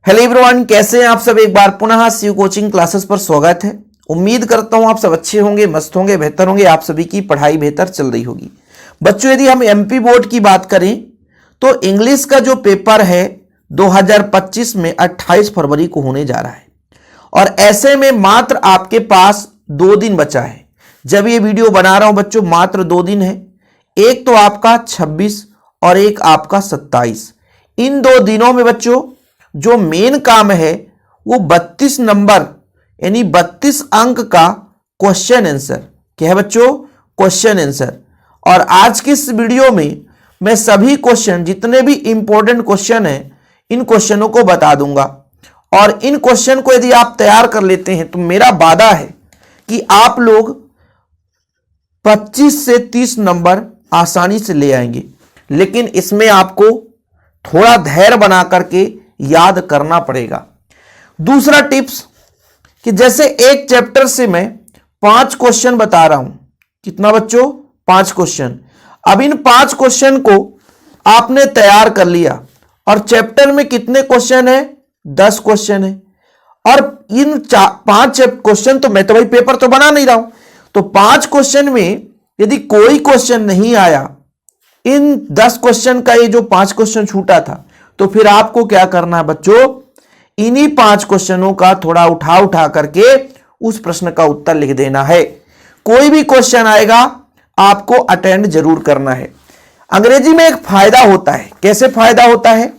Hello everyone, कैसे हैं आप सब। एक बार पुनः सीयू कोचिंग क्लासेस पर स्वागत है। उम्मीद करता हूं आप सब अच्छे होंगे, मस्त होंगे, बेहतर होंगे। आप सभी की पढ़ाई बेहतर चल रही होगी। बच्चों, यदि हम एमपी बोर्ड की बात करें तो इंग्लिश का जो पेपर है 2025 में 28 फरवरी को होने जा रहा है और ऐसे में मात्र आपके पास 2 दिन बचा है। जब ये वीडियो बना रहा हूं बच्चों, मात्र 2 दिन है। एक तो आपका 26 और एक आपका 27। इन 2 दिनों में बच्चों जो मेन काम है वो 32 नंबर यानी 32 अंक का क्वेश्चन आंसर। क्या है बच्चों? Question answer. और आज की इस वीडियो में मैं सभी क्वेश्चन, जितने भी इंपॉर्टेंट क्वेश्चन हैं, इन क्वेश्चनों को बता दूंगा। और इन क्वेश्चन को यदि आप तैयार कर लेते हैं तो मेरा वादा है कि आप लोग 25 से 30 नंबर आसानी से ले आएंगे। लेकिन इसमें आपको थोड़ा धैर्य बना करके याद करना पड़ेगा। दूसरा टिप्स कि जैसे एक चैप्टर से मैं 5 क्वेश्चन बता रहा हूं। कितना बच्चों? 5 क्वेश्चन। अब इन 5 क्वेश्चन को आपने तैयार कर लिया और चैप्टर में कितने क्वेश्चन है? 10 क्वेश्चन है। और इन 5 क्वेश्चन तो मैं तो भाई पेपर तो बना नहीं रहा हूं, तो 5 क्वेश्चन में यदि कोई क्वेश्चन नहीं आया, इन 10 क्वेश्चन का ये जो 5 क्वेश्चन छूटा था, तो फिर आपको क्या करना है बच्चों? इन्हीं 5 क्वेश्चनों का थोड़ा उठा करके उस प्रश्न का उत्तर लिख देना है। कोई भी क्वेश्चन आएगा आपको अटेंड जरूर करना है। अंग्रेजी में एक फायदा होता है। कैसे फायदा होता है?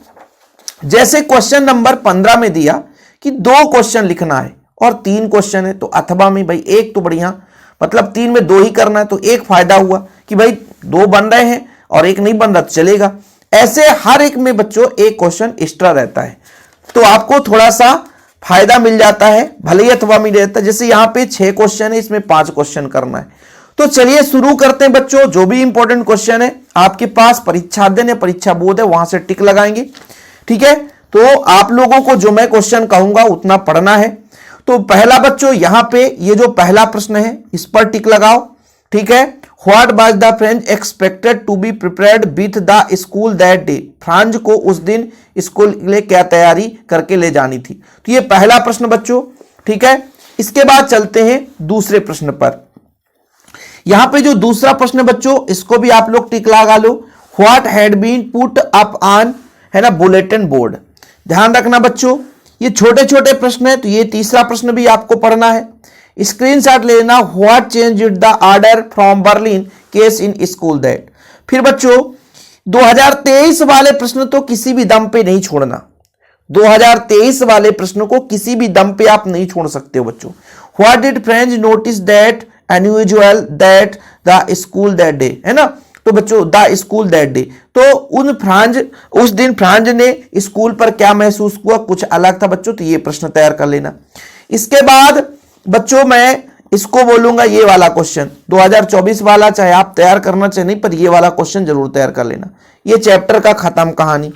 जैसे क्वेश्चन नंबर 15 में दिया कि 2 क्वेश्चन लिखना है और 3 क्वेश्चन है, तो अथवा में भाई एक तो बढ़िया, मतलब 3 में 2 ही करना है, तो एक फायदा हुआ कि भाई 2 बन रहे हैं और एक नहीं बन रहा तो चलेगा। ऐसे हर एक में बच्चों एक क्वेश्चन एक्स्ट्रा रहता है, तो आपको थोड़ा सा फायदा मिल जाता है, भले ही अथवा में रहता है। जैसे यहां पे 6 क्वेश्चन है, इसमें 5 क्वेश्चन करना है। तो चलिए शुरू करते हैं बच्चों। जो भी इंपॉर्टेंट क्वेश्चन है आपके पास परीक्षा दिन या परीक्षा बोर्ड है, वहां से टिक लगाएंगे। ठीक है, तो आप लोगों को जो मैं क्वेश्चन कहूंगा उतना पढ़ना है। तो पहला बच्चों यहां पे ये जो पहला प्रश्न है इस पर टिक लगाओ। ठीक है, What was the French expected to be prepared with the school that day? France को उस दिन स्कूल के लिए क्या तैयारी करके ले जानी थी? तो ये पहला प्रश्न बच्चों। ठीक है, इसके बाद चलते हैं दूसरे प्रश्न पर। यहां पे जो दूसरा प्रश्न बच्चों, इसको भी आप लोग टिक लगा लो। What had been put up on, है ना, बुलेटिन बोर्ड। ध्यान रखना बच्चों, ये छोटे छोटे प्रश्न है, तो ये तीसरा प्रश्न भी आपको पढ़ना है। स्क्रीनशॉट लेना। What changed the order from Berlin case in school that. फिर बच्चों 2023 वाले प्रश्न तो किसी भी दम पे नहीं छोड़ना। 2023 वाले प्रश्नों को किसी भी दम पे आप नहीं छोड़ सकते हो बच्चों। What did French notice that unusual that the school that day, है ना। तो बच्चों द स्कूल दैट डे, तो उस दिन फ्रांस ने स्कूल पर क्या महसूस हुआ, कुछ अलग था बच्चों। तो ये प्रश्न तैयार कर लेना। इसके बाद बच्चों मैं इसको बोलूंगा ये वाला क्वेश्चन 2024 वाला, चाहे आप तैयार करना चाहे नहीं, पर ये वाला क्वेश्चन जरूर तैयार कर लेना। ये चैप्टर का खत्म कहानी,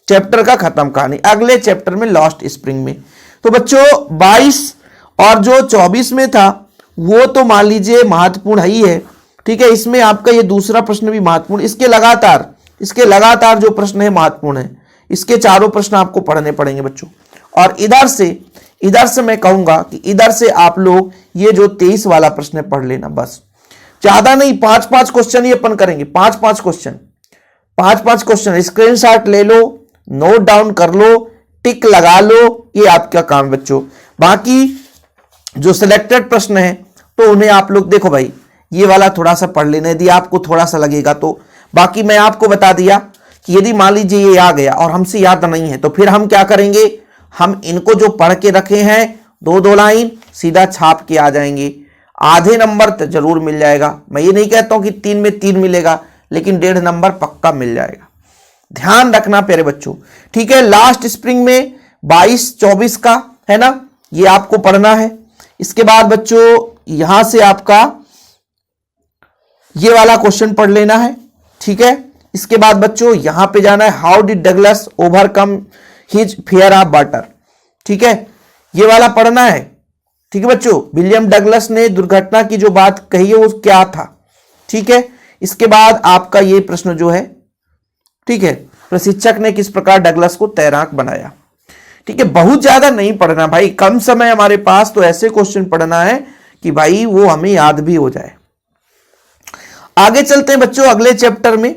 चैप्टर का खत्म कहानी अगले चैप्टर में लास्ट स्प्रिंग में। तो बच्चों 22 और जो 24 में था वो तो मान लीजिए महत्वपूर्ण ही है। ठीक है, इसमें आपका ये दूसरा प्रश्न भी महत्वपूर्ण, इसके लगातार जो प्रश्न है महत्वपूर्ण है। इसके चारों प्रश्न आपको पढ़ने पड़ेंगे बच्चों। और इधर से मैं कहूंगा कि इधर से आप लोग ये जो 23 वाला प्रश्न पढ़ लेना, बस ज्यादा नहीं। 5-5 क्वेश्चन ही अपन करेंगे। 5-5 क्वेश्चन स्क्रीनशॉट ले लो, नोट डाउन कर लो, टिक लगा लो, ये आपका काम बच्चों। बाकी जो सिलेक्टेड प्रश्न है तो उन्हें आप लोग देखो भाई, ये वाला थोड़ा सा पढ़ लेना यदि आपको थोड़ा सा लगेगा तो। बाकी मैं आपको बता दिया कि यदि मान लीजिए ये आ गया और हमसे याद नहीं है, तो फिर हम क्या करेंगे, हम इनको जो पढ़ के रखे हैं 2-2 लाइन सीधा छाप के आ जाएंगे। आधे नंबर तो जरूर मिल जाएगा। मैं ये नहीं कहता हूं कि 3 में 3 मिलेगा, लेकिन 1.5 नंबर पक्का मिल जाएगा। ध्यान रखना प्यारे बच्चों। ठीक है, लास्ट स्प्रिंग में 22-24 का है ना, ये आपको पढ़ना है। इसके बाद बच्चों यहां से आपका ये वाला क्वेश्चन पढ़ लेना है। ठीक है, इसके बाद बच्चों यहां पे जाना है, how did Douglas overcome his fear of water. ठीक है, ये वाला पढ़ना है। ठीक है बच्चों, विलियम डगलस ने दुर्घटना की जो बात कही है वो क्या था। ठीक है, इसके बाद आपका ये प्रश्न जो है, ठीक है, प्रशिक्षक ने किस प्रकार डगलस को तैराक बनाया। ठीक है, बहुत ज्यादा नहीं पढ़ना भाई, कम समय हमारे पास, तो ऐसे क्वेश्चन पढ़ना है कि भाई वो हमें याद भी हो जाए। आगे चलते हैं बच्चों अगले चैप्टर में।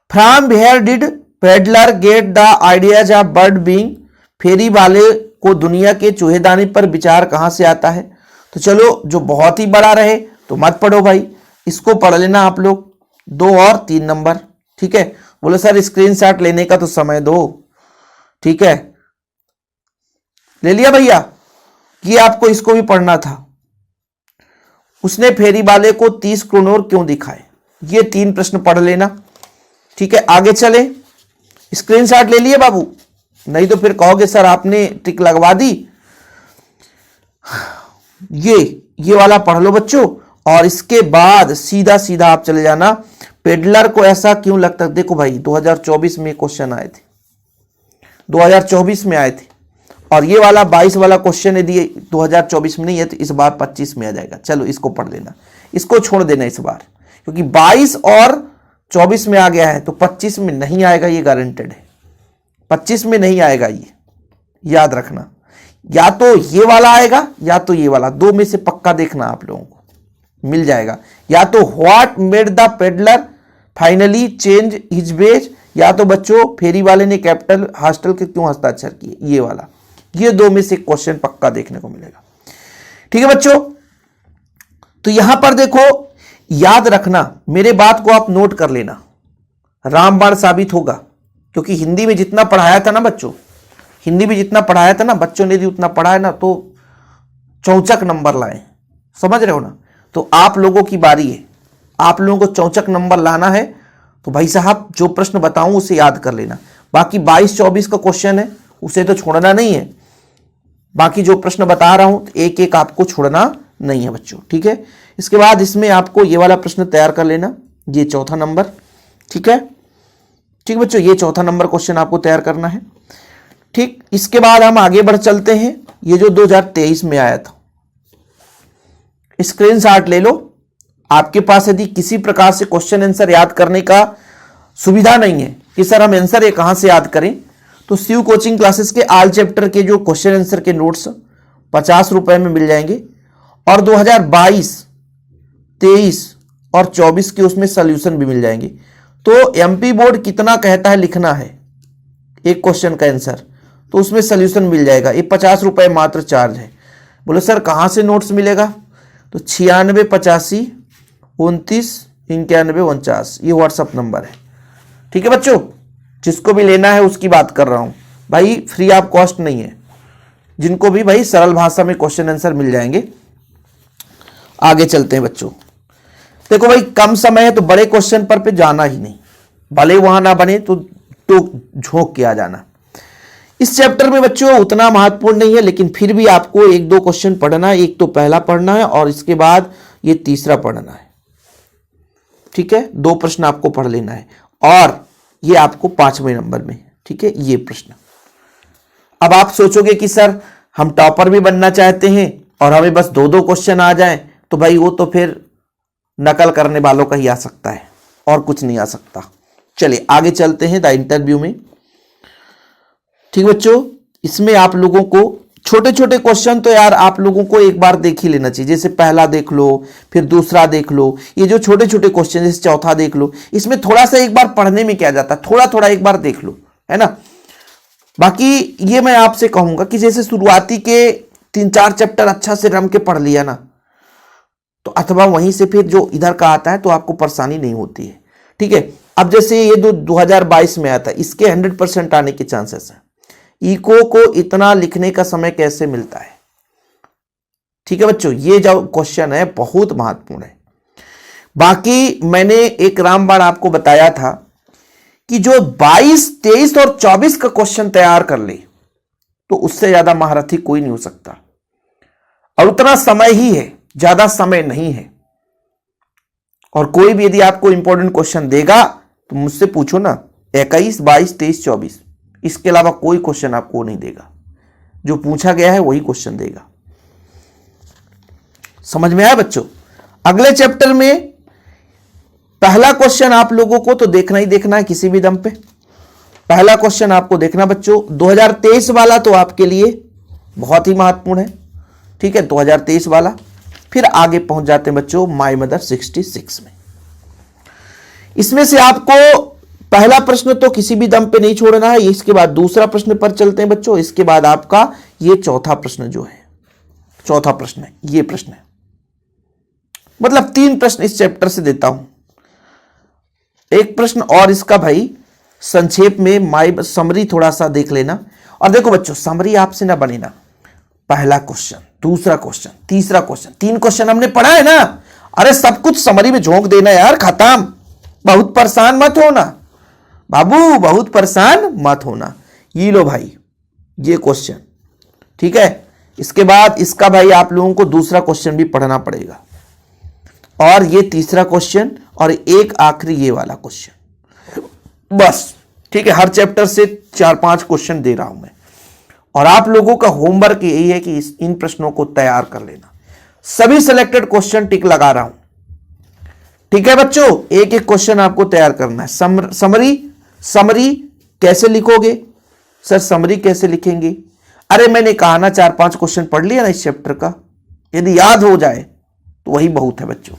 From where did peddler get the ideas of bird being, फेरी वाले को दुनिया के चूहेदानी पर विचार कहां से आता है। तो चलो, जो बहुत ही बड़ा रहे तो मत पढ़ो भाई, इसको पढ़ लेना आप लोग, 2 और 3 नंबर। ठीक है, बोलो सर स्क्रीनशॉट लेने का तो समय दो। ठीक है, ले लिया भैया कि आपको इसको भी पढ़ना था। उसने फेरी वाले को 30 क्रोनोर क्यों दिखाए, ये 3 प्रश्न पढ़ लेना। ठीक है, आगे चले। स्क्रीनशॉट ले लिए बाबू, नहीं तो फिर कहोगे सर आपने टिक लगवा दी। ये वाला पढ़ लो बच्चों, और इसके बाद सीधा सीधा आप चले जाना पेडलर को ऐसा क्यों लगता है। देखो भाई 2024 में क्वेश्चन आए थे, 2024 में आए थे, और ये वाला 22 वाला क्वेश्चन यदि 2024 में नहीं है तो इस बार 25 में आ जाएगा। चलो इसको पढ़ लेना, इसको छोड़ देना इस बार, क्योंकि 22 और 24 में आ गया है तो 25 में नहीं आएगा, ये गारंटेड है। 25 में नहीं आएगा, ये याद रखना। या तो ये वाला आएगा या तो ये वाला, 2 में से पक्का देखना आप लोगों को मिल जाएगा। या तो what made the peddler finally change his veg, या तो बच्चों फेरी वाले ने कैपिटल हॉस्टल के क्यों हस्ताक्षर किए, ये वाला। ये 2 में से क्वेश्चन पक्का देखने को मिलेगा। ठीक है बच्चों, तो यहां पर देखो याद रखना, मेरे बात को आप नोट कर लेना, रामबाण साबित होगा। क्योंकि हिंदी में जितना पढ़ाया था ना बच्चों, हिंदी में जितना पढ़ाया था ना बच्चों ने, यदि उतना पढ़ा है ना तो चौचक नंबर लाए, समझ रहे हो ना। तो आप लोगों की बारी है, आप लोगों को चौचक नंबर लाना है। तो भाई साहब जो प्रश्न बताऊं उसे याद कर लेना। बाकी 22-24 का क्वेश्चन है, उसे तो छोड़ना नहीं है। बाकी जो प्रश्न बता रहा हूं एक एक आपको छोड़ना नहीं है बच्चों। ठीक है, इसके बाद इसमें आपको ये वाला प्रश्न तैयार कर लेना, ये 4था नंबर। ठीक है, ठीक बच्चों, ये 4था नंबर क्वेश्चन आपको तैयार करना है। ठीक, इसके बाद हम आगे बढ़ चलते हैं। ये जो 2023 में आया था, स्क्रीनशॉट ले लो। आपके पास यदि किसी प्रकार से क्वेश्चन आंसर याद करने का सुविधा नहीं है कि सर हम आंसर ये कहां से याद करें, तो शिव कोचिंग क्लासेस के ऑल चैप्टर के जो क्वेश्चन आंसर के नोट्स 50 रुपए में मिल जाएंगे, और 2022, 23 और 24 के उसमें सोल्यूशन भी मिल जाएंगे। तो एमपी बोर्ड कितना कहता है लिखना है एक क्वेश्चन का आंसर, तो उसमें सोल्यूशन मिल जाएगा। ये 50 रुपए मात्र चार्ज है। बोले सर कहां से नोट्स मिलेगा, तो 96 85 29 91 49 ये व्हाट्सअप नंबर है। ठीक है बच्चों, जिसको भी लेना है उसकी बात कर रहा हूं भाई, फ्री ऑफ कॉस्ट नहीं है। जिनको भी भाई सरल भाषा में क्वेश्चन आंसर मिल जाएंगे। आगे चलते हैं बच्चों। देखो भाई कम समय है तो बड़े क्वेश्चन पर पे जाना ही नहीं, भले वहां ना बने तो झोंक के आ जाना। इस चैप्टर में बच्चों उतना महत्वपूर्ण नहीं है, लेकिन फिर भी आपको 1-2 क्वेश्चन पढ़ना है। एक तो पहला पढ़ना है और इसके बाद ये तीसरा पढ़ना है। ठीक है, 2 प्रश्न आपको पढ़ लेना है, और ये आपको 5वें नंबर में। ठीक है, ये प्रश्न। अब आप सोचोगे कि सर हम टॉपर भी बनना चाहते हैं और हमें बस 2-2 क्वेश्चन आ जाएं, तो भाई वो तो फिर नकल करने वालों का ही आ सकता है, और कुछ नहीं आ सकता। चलिए आगे चलते हैं द इंटरव्यू में। ठीक बच्चों, इसमें आप लोगों को छोटे छोटे क्वेश्चन तो यार आप लोगों को एक बार देख ही लेना चाहिए। जैसे पहला देख लो, फिर दूसरा देख लो, ये जो छोटे छोटे क्वेश्चन, जैसे चौथा देख लो। इसमें थोड़ा सा एक बार पढ़ने में क्या जाता है, थोड़ा थोड़ा एक बार देख लो, है ना। बाकी ये मैं आपसे कहूंगा कि जैसे शुरुआती के 3-4 चैप्टर अच्छा से रम के पढ़ लिया ना, तो अथवा वहीं से फिर जो इधर का आता है तो आपको परेशानी नहीं होती है। ठीक है, अब जैसे ये 2022 में आया था, इसके 100% आने के चांसेस हैं। इको को इतना लिखने का समय कैसे मिलता है। ठीक है बच्चों, ये जो क्वेश्चन है बहुत महत्वपूर्ण है। बाकी मैंने एक रामबाण आपको बताया था कि जो 22, 23 और 24 का क्वेश्चन तैयार कर ले तो उससे ज्यादा महारथी कोई नहीं हो सकता, और उतना समय ही है, ज्यादा समय नहीं है। और कोई भी यदि आपको इंपॉर्टेंट क्वेश्चन देगा तो मुझसे पूछो ना, 21, 22, 23, 24, इसके अलावा कोई क्वेश्चन आपको नहीं देगा। जो पूछा गया है वही क्वेश्चन देगा। समझ में आया बच्चों। अगले चैप्टर में पहला क्वेश्चन आप लोगों को तो देखना ही देखना है किसी भी दम पे। पहला क्वेश्चन आपको देखना बच्चों, 2023 वाला तो आपके लिए बहुत ही महत्वपूर्ण है, ठीक है, 2023 वाला। फिर आगे पहुंच जाते हैं बच्चों माय मदर 66 में। इसमें से आपको पहला प्रश्न तो किसी भी दम पे नहीं छोड़ना है, इसके बाद दूसरा प्रश्न पर चलते हैं बच्चों, इसके बाद आपका ये चौथा प्रश्न जो है, चौथा प्रश्न है, ये प्रश्न है, मतलब 3 प्रश्न इस चैप्टर से देता हूं। एक प्रश्न और इसका भाई संक्षेप में माय समरी थोड़ा सा देख लेना। और देखो बच्चों, समरी आपसे ना बने ना, पहला क्वेश्चन, दूसरा क्वेश्चन, तीसरा क्वेश्चन, 3 क्वेश्चन हमने पढ़ा है ना, अरे सब कुछ समरी में झोंक देना यार, खत्म। बहुत परेशान मत होना बाबू, बहुत परेशान मत होना। ये लो भाई ये क्वेश्चन, ठीक है। इसके बाद इसका भाई आप लोगों को दूसरा क्वेश्चन भी पढ़ना पड़ेगा, और ये तीसरा क्वेश्चन, और एक आखिरी ये वाला क्वेश्चन, बस, ठीक है। हर चैप्टर से 4-5 क्वेश्चन दे रहा हूं मैं, और आप लोगों का होमवर्क यही है कि इन प्रश्नों को तैयार कर लेना। सभी सिलेक्टेड क्वेश्चन टिक लगा रहा हूं, ठीक है बच्चों। एक एक क्वेश्चन आपको तैयार करना है। समरी कैसे लिखोगे सर? समरी कैसे लिखेंगे? अरे मैंने कहा ना 4-5 क्वेश्चन पढ़ लिया ना इस चैप्टर का, यदि याद हो जाए तो वही बहुत है बच्चों।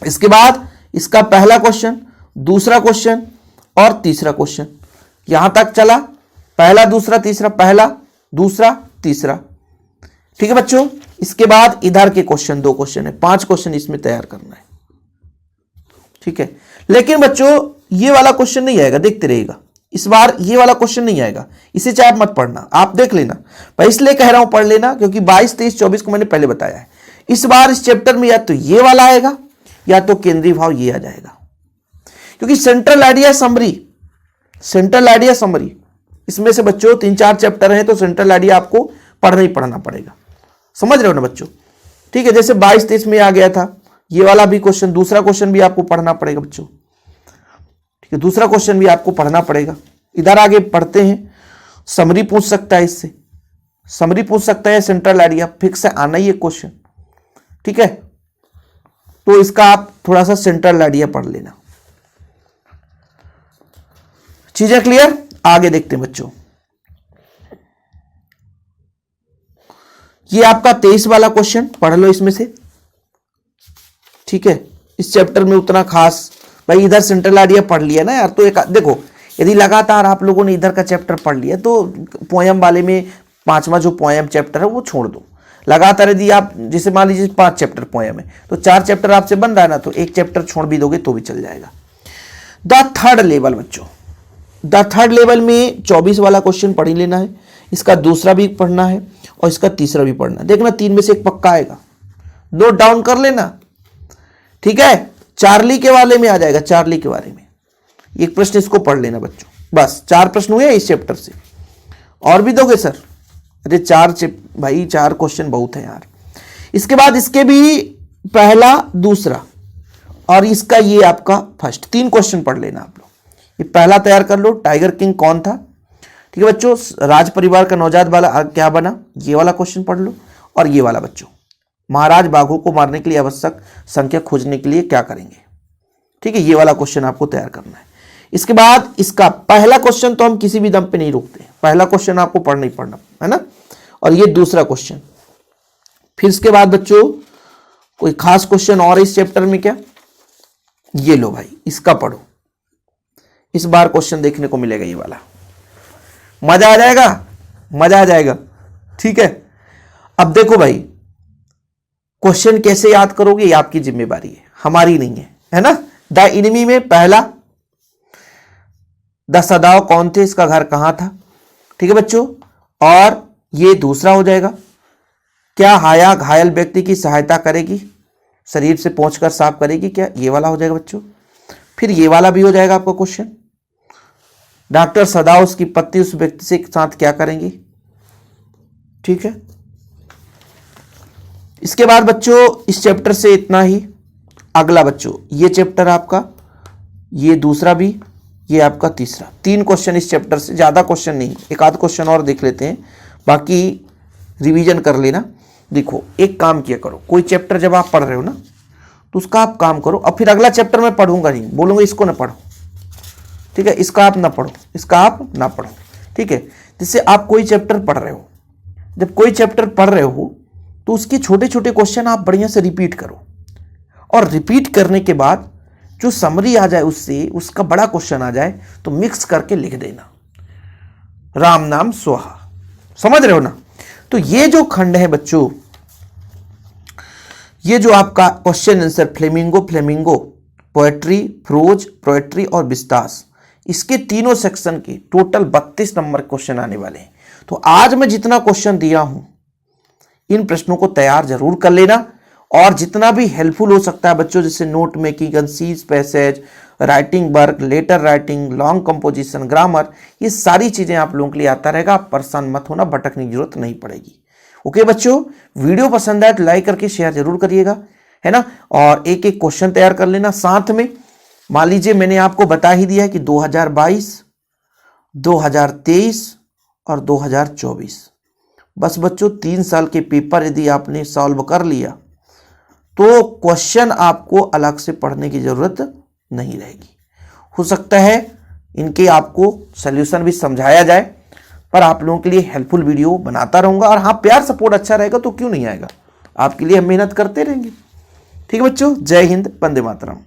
इसके बाद इसका पहला क्वेश्चन, दूसरा क्वेश्चन और तीसरा क्वेश्चन, यहां तक चला, पहला दूसरा तीसरा, पहला दूसरा तीसरा, ठीक है बच्चों। इसके बाद इधर के क्वेश्चन 2 क्वेश्चन है, 5 क्वेश्चन इसमें तैयार करना है, ठीक है। लेकिन बच्चों ये वाला क्वेश्चन नहीं आएगा, देखते रहिएगा, इस बार ये वाला क्वेश्चन नहीं आएगा, इसे चाहे आप मत पढ़ना, आप देख लेना। मैं इसलिए कह रहा हूं पढ़ लेना क्योंकि 22, 23, 24 को मैंने पहले बताया है। इस बार इस चैप्टर में या तो ये वाला आएगा या तो केंद्रीय भाव ये आ जाएगा, क्योंकि सेंट्रल आइडिया समरी, इसमें से बच्चों 3-4 चैप्टर हैं, तो सेंट्रल आइडिया आपको पढ़ना ही पढ़ना पड़ेगा, समझ रहे हो ना बच्चों, ठीक है। जैसे 22, 23 में आ गया था ये वाला भी क्वेश्चन, दूसरा क्वेश्चन भी आपको पढ़ना पड़ेगा बच्चों, ठीक है, दूसरा क्वेश्चन भी आपको पढ़ना पड़ेगा। इधर आगे पढ़ते हैं, समरी पूछ सकता है, इससे समरी पूछ सकता है, सेंट्रल आइडिया फिक्स है, आना ही एक क्वेश्चन, ठीक है। तो इसका आप थोड़ा सा सेंट्रल आइडिया पढ़ लेना, चीजें क्लियर। आगे देखते हैं बच्चों, ये आपका 23 वाला क्वेश्चन पढ़ लो इसमें से, ठीक है। इस चैप्टर में उतना खास, भाई इधर सेंट्रल आइडिया पढ़ लिया ना यार, तो एक देखो, यदि लगातार आप लोगों ने इधर का चैप्टर पढ़ लिया तो पोयम वाले में 5वां जो पोयम चैप्टर है वो छोड़ दो। लगातार यदि आप, जैसे मान लीजिए 5 चैप्टर पोयम है, तो 4 चैप्टर आपसे बन रहा है ना, तो एक चैप्टर छोड़ भी दोगे तो भी चल जाएगा। द थर्ड लेवल बच्चों, द थर्ड लेवल में 24 वाला क्वेश्चन पढ़ ही लेना है, इसका दूसरा भी पढ़ना है और इसका तीसरा भी पढ़ना है। देखना 3 में से एक पक्का आएगा, नोट डाउन कर लेना, ठीक है। चार्ली के वाले में आ जाएगा, चार्ली के बारे में एक प्रश्न इसको पढ़ लेना बच्चों। बस 4 प्रश्न हुए इस चैप्टर से, और भी दोगे सर? अरे 4 क्वेश्चन बहुत है यार। इसके बाद इसके भी पहला दूसरा और इसका ये आपका फर्स्ट, 3 क्वेश्चन पढ़ लेना आप लोग। ये पहला तैयार कर लो, टाइगर किंग कौन था, ठीक है बच्चों। राज परिवार का नवजात वाला क्या बना, ये वाला क्वेश्चन पढ़ लो। और ये वाला बच्चों, महाराज बाघों को मारने के लिए आवश्यक संख्या खोजने के लिए क्या करेंगे, ठीक है, ये वाला क्वेश्चन आपको तैयार करना है। इसके बाद इसका पहला क्वेश्चन तो हम किसी भी दम पे नहीं रोकते, पहला क्वेश्चन आपको पढ़ना ही पढ़ना है ना, और ये दूसरा क्वेश्चन। फिर इसके बाद बच्चों कोई खास क्वेश्चन और इस चैप्टर में क्या, ये लो भाई इसका पढ़ो, इस बार क्वेश्चन देखने को मिलेगा ये वाला, मजा आ जाएगा, मजा आ जाएगा, ठीक है। अब देखो भाई क्वेश्चन कैसे याद करोगे ये आपकी जिम्मेवारी है, हमारी नहीं है ना। द एनिमी में पहला, द सदाव कौन थे, इसका घर कहां था, ठीक है बच्चों। और ये दूसरा हो जाएगा, क्या हाया घायल व्यक्ति की सहायता करेगी, शरीर से पोंछकर साफ करेगी क्या, ये वाला हो जाएगा बच्चों। फिर ये वाला भी हो जाएगा आपका क्वेश्चन, डॉक्टर सदाव उसकी पत्नी उस व्यक्ति से साथ क्या करेंगी, ठीक है। इसके बाद बच्चों इस चैप्टर से इतना ही। अगला बच्चों ये चैप्टर आपका, ये दूसरा भी, ये आपका तीसरा, 3 क्वेश्चन इस चैप्टर से, ज्यादा क्वेश्चन नहीं, एक आध क्वेश्चन और देख लेते हैं, बाकी रिवीजन कर लेना। देखो एक काम किया करो, कोई चैप्टर जब आप पढ़ रहे हो ना तो उसका आप काम करो, और फिर अगला चैप्टर मैं पढ़ूंगा नहीं, बोलूंगा इसको ना पढ़ो, ठीक है, इसका आप ना पढ़ो, इसका आप ना पढ़ो, ठीक है। जैसे आप कोई चैप्टर पढ़ रहे हो, जब कोई चैप्टर पढ़ रहे हो तो उसके छोटे छोटे क्वेश्चन आप बढ़िया से रिपीट करो, और रिपीट करने के बाद जो समरी आ जाए उससे उसका बड़ा क्वेश्चन आ जाए तो मिक्स करके लिख देना, राम नाम स्वाहा। समझ रहे हो ना? तो ये जो खंड है बच्चों, ये जो आपका question answer flamingo flamingo, poetry, prose, poetry और विस्तास, इसके तीनों सेक्शन के टोटल 32 नंबर क्वेश्चन आने वाले हैं। तो आज मैं जितना क्वेश्चन दिया हूं इन प्रश्नों को तैयार जरूर कर लेना, और जितना भी हेल्पफुल हो सकता है बच्चों, जैसे note making, concise passage, writing work, letter writing, long composition, grammar, ये सारी चीजें आप लोगों के लिए आता रहेगा। आप परेशान मत होना, भटकने की जरूरत नहीं पड़ेगी। ओके बच्चों, वीडियो पसंद आए तो लाइक करके शेयर जरूर करिएगा, है ना। और एक एक क्वेश्चन तैयार कर लेना। साथ में मान लीजिए मैंने आपको बता ही दिया है कि 2022, 2023 और 2024, बस बच्चों 3 साल के पेपर यदि आपने सॉल्व कर लिया तो क्वेश्चन आपको अलग से पढ़ने की जरूरत नहीं रहेगी। हो सकता है इनके आपको सॉल्यूशन भी समझाया जाए, पर आप लोगों के लिए हेल्पफुल वीडियो बनाता रहूंगा। और हाँ, प्यार सपोर्ट अच्छा रहेगा तो क्यों नहीं आएगा, आपके लिए हम मेहनत करते रहेंगे। ठीक है बच्चों, जय हिंद, वंदे मातरम।